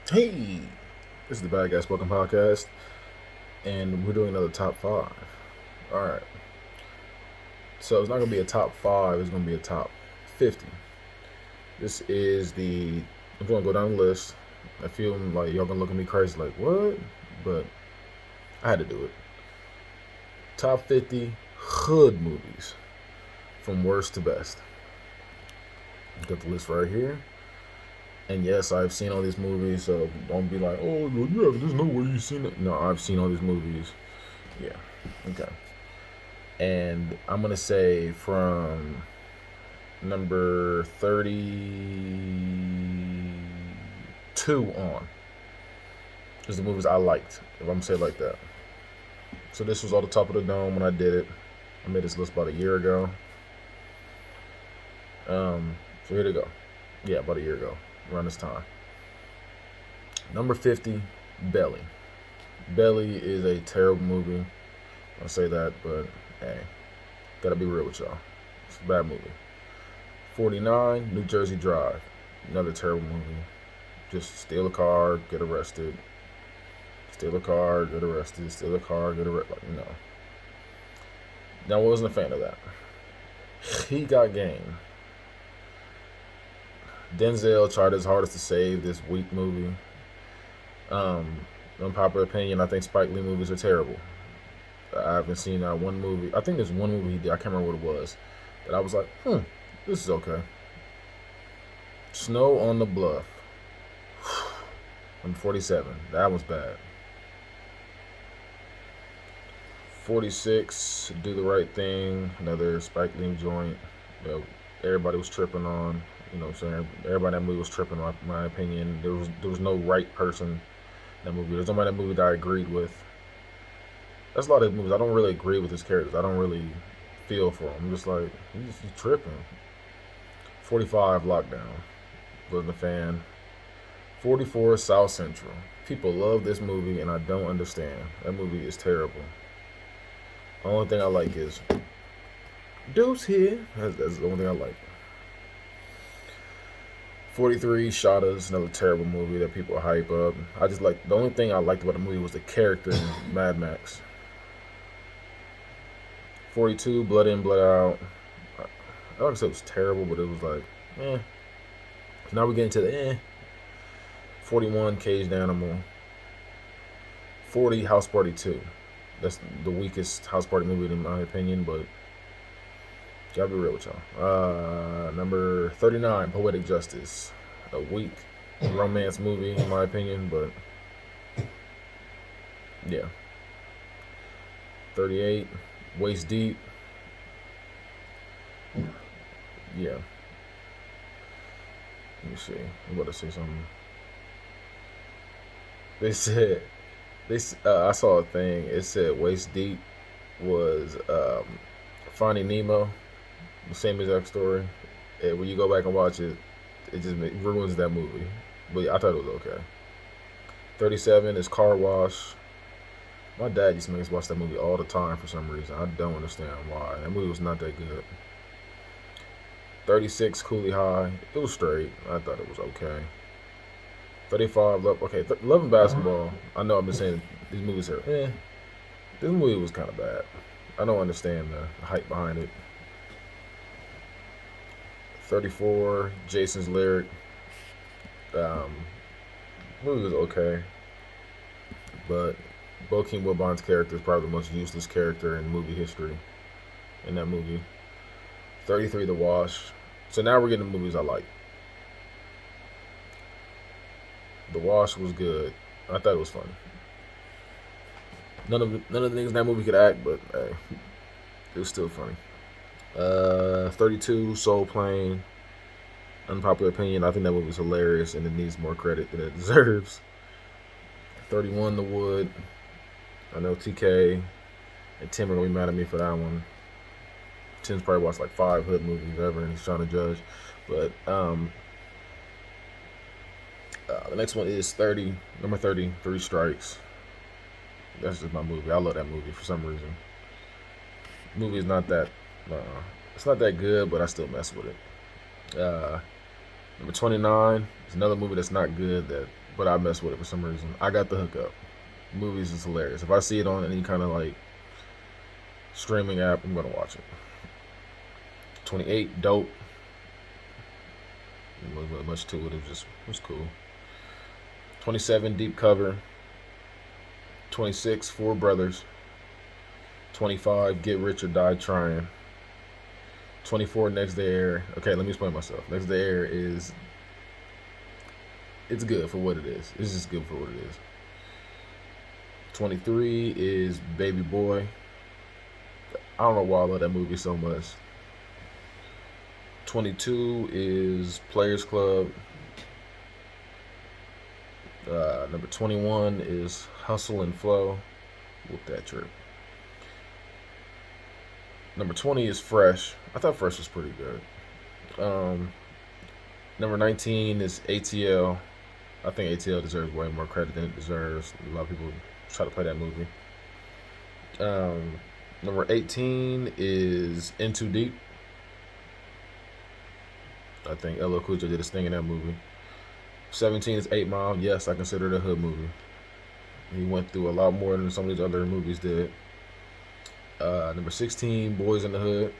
Hey, this is the Bad Guy Spoken Podcast, and we're doing another top five. All right, so it's not gonna be a top five; it's gonna be a top 50. This is the. I'm gonna go down the list. I feel like y'all gonna look at me crazy, like what? But I had to do it. Top 50 hood movies from worst to best. Got the list right here. And yes, I've seen all these movies, so don't be like, oh, well, yeah, there's no way you've seen it. No, I've seen all these movies. Yeah. Okay. And I'm gonna say from number 32 on is the movies I liked. If I'm gonna say it like that. So this was all the top of the dome when I did it. I made this list about a year ago. So here to go. Yeah, about a year ago, around this time. Number 50, Belly. Belly is a terrible movie. I'll say that, but hey, gotta be real with y'all. It's a bad movie. 49, New Jersey Drive. Another terrible movie. Just steal a car, get arrested. Steal a car, get arrested. Steal a car, get arrested. Like, no. Now, I wasn't a fan of that. He Got Game. Denzel tried his hardest to save this weak movie. Unpopular opinion, I think Spike Lee movies are terrible. I haven't seen that one movie. I think there's one movie he did. I can't remember what it was. That I was like, this is okay. Snow on the Bluff. I'm 47. That was bad. 46, Do the Right Thing. Another Spike Lee joint. You know, everybody was tripping on. You know what I'm saying? Everybody in that movie was tripping on, my opinion. There was no right person in that movie. There's nobody in that movie that I agreed with. That's a lot of movies. I don't really agree with his characters. I don't really feel for him. I'm just like, he's tripping. 45, Lockdown. Wasn't a fan. 44, South Central. People love this movie, and I don't understand. That movie is terrible. The only thing I like is Deuce here. That's the only thing I like. 43, Shadas, another terrible movie that people hype up. I just like the only thing I liked about the movie was the character in Mad Max. 42, Blood In, Blood Out. I don't say it was terrible, but it was like, eh. Now we're getting to the eh. 41, Caged Animal. 40, House Party 2. That's the weakest House Party movie in my opinion, but gotta be real with y'all. Number 39, Poetic Justice. A weak romance movie in my opinion, but yeah. 38, Waist Deep. Yeah. Let me see. I'm about to say something. They said I saw a thing. It said Waist Deep was Finding Nemo, the same exact story. And when you go back and watch it, it just ruins that movie. But I thought it was okay. 37 is Car Wash. My dad used to make us watch that movie all the time for some reason. I don't understand why. That movie was not that good. 36, Coolie High. It was straight. I thought it was okay. 35, Love and Basketball. I know I've been saying these movies are eh. This movie was kind of bad. I don't understand the hype behind it. 34, Jason's Lyric. Um, movie was okay, but Bokeem Woodbine's character is probably the most useless character in movie history. In that movie. 33, The Wash. So now we're getting the movies I like. The Wash was good. I thought it was funny. None of the niggas in that movie could act, but hey, it was still funny. 32, Soul Plane. Unpopular opinion. I think that movie was hilarious and it needs more credit than it deserves. 31, The Wood. I know TK and Tim are gonna be mad at me for that one. Tim's probably watched like 5 hood movies ever, and he's trying to judge. But the next one is 30, number 30, Three Strikes. That's just my movie. I love that movie for some reason. The movie is not that, it's not that good, but I still mess with it. Number 29 is another movie that's not good, but I mess with it for some reason. I Got the Hookup. Movies is hilarious. If I see it on any kind of like streaming app, I'm gonna watch it. 28, Dope. There wasn't much to it. It was cool. 27, Deep Cover. 26, Four Brothers. 25, Get Rich or Die Trying. 24, Next Day Air. Okay, let me explain myself. Next Day Air is, it's good for what it is. It's just good for what it is. 23 is Baby Boy. I don't know why I love that movie so much. 22 is Players Club. Number 21 is Hustle and Flow. Whoop that trip. Number 20 is Fresh. I thought Fresh was pretty good. Number 19 is ATL. I think ATL deserves way more credit than it deserves. A lot of people try to play that movie. Number 18 is In Too Deep. I think LL Cool J did his thing in that movie. 17 is 8 Mile. Yes, I consider it a hood movie. He went through a lot more than some of these other movies did. Number 16, Boys in the Hood.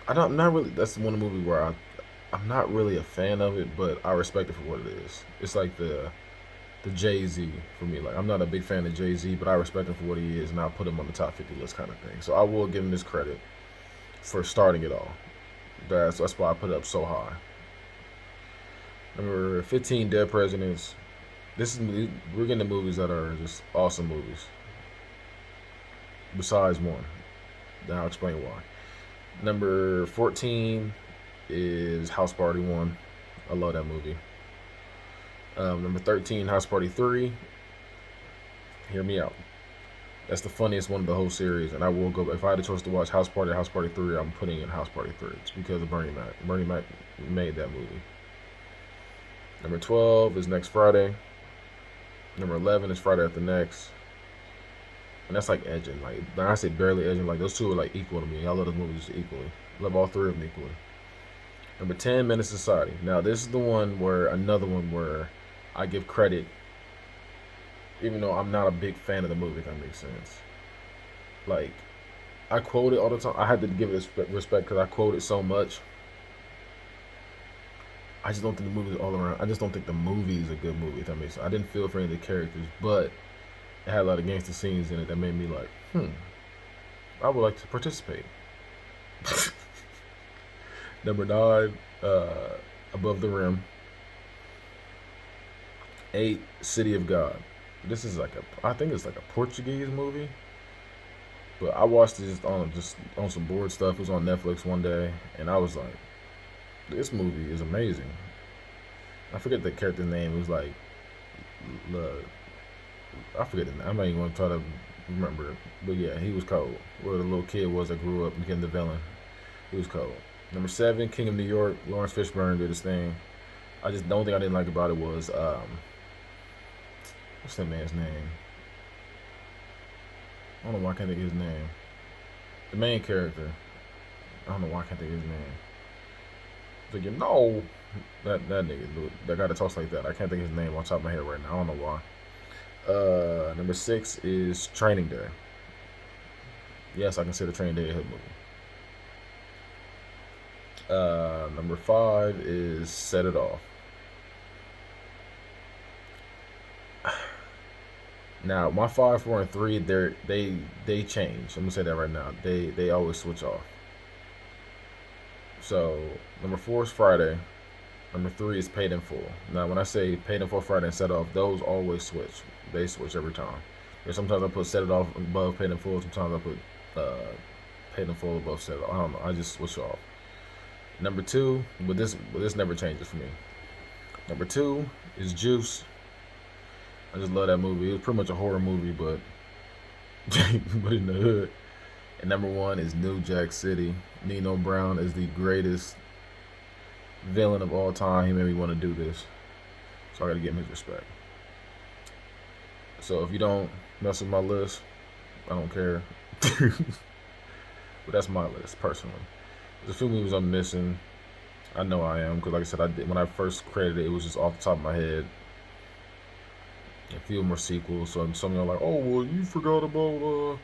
I'm not really. That's one movie where I'm not really a fan of it, but I respect it for what it is. It's like the Jay-Z for me. Like, I'm not a big fan of Jay-Z, but I respect him for what he is, and I'll put him on the top 50 list kind of thing. So I will give him this credit for starting it all. That's why I put it up so high. Number 15, Dead Presidents. We're getting the movies that are just awesome movies. Besides one, then I'll explain why. Number 14 is House Party 1. I love that movie. Number 13, House Party 3. Hear me out. That's the funniest one of the whole series, and I will go. If I had a choice to watch House Party or House Party 3, I'm putting in House Party 3. It's because of Bernie Mac. Bernie Mac made that movie. Number 12 is Next Friday. Number 11 is Friday After Next. And that's like edging. Like, when I say barely edging, like those two are like equal to me. I love those movies equally. Love all three of them equally. Number 10, Menace Society. Now, this is the one where, another one where I give credit, even though I'm not a big fan of the movie, if that makes sense. Like, I quote it all the time. I had to give it respect because I quote it so much. I just don't think the movie is all around. I just don't think the movie is a good movie, if that makes sense. I didn't feel for any of the characters, but it had a lot of gangster scenes in it that made me like, I would like to participate. Number 9, Above the Rim. 8, City of God. This is like I think it's like a Portuguese movie, but I watched it just on some bored stuff. It was on Netflix one day, and I was like, this movie is amazing. I forget the character's name. It was like, I forget the name. I'm not even going to try to remember it. But yeah, he was cold. Where the little kid was that grew up and became the villain. He was cold. Number 7, King of New York. Lawrence Fishburne did his thing. The only thing I didn't like about it was, what's that man's name? I don't know why I can't think of his name. The main character. I don't know why I can't think of his name. Like, that nigga, that guy that talks like that. I can't think of his name on top of my head right now. I don't know why. Number 6 is Training Day. Yes, I consider Training Day a hood movie. Number 5 is Set It Off. Now, my 5, 4, and 3, they change. I'm gonna say that right now. They always switch off. So, number 4 is Friday. Number 3 is Paid in Full. Now, when I say Paid in Full, Friday, and Set Off, those always switch. They switch every time. And sometimes I put Set It Off above Paid in Full. Sometimes I put Paid in Full above Set It Off. I don't know. I just switch off. Number 2, but this never changes for me. Number 2 is Juice. I just love that movie. It was pretty much a horror movie, but but in the hood. And number 1 is New Jack City. Nino Brown is the greatest villain of all time. He made me want to do this, so I got to give him his respect. So if you don't mess with my list, I don't care. But that's my list personally. There's a few movies I'm missing. I know I am because, like I said, I did when I first credited it was just off the top of my head. A few more sequels. So some of y'all are like, oh well, you forgot about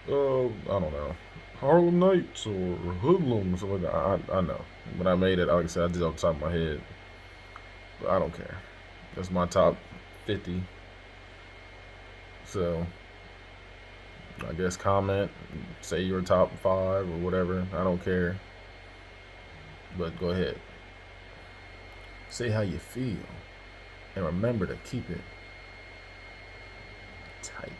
I don't know, Harlem Nights or Hoodlum or something like that. I know. When I made it, like I said, I did it off the top of my head. But I don't care. That's my top 50. So I guess comment, say your top 5 or whatever. I don't care. But go ahead. Say how you feel. And remember to keep it tight.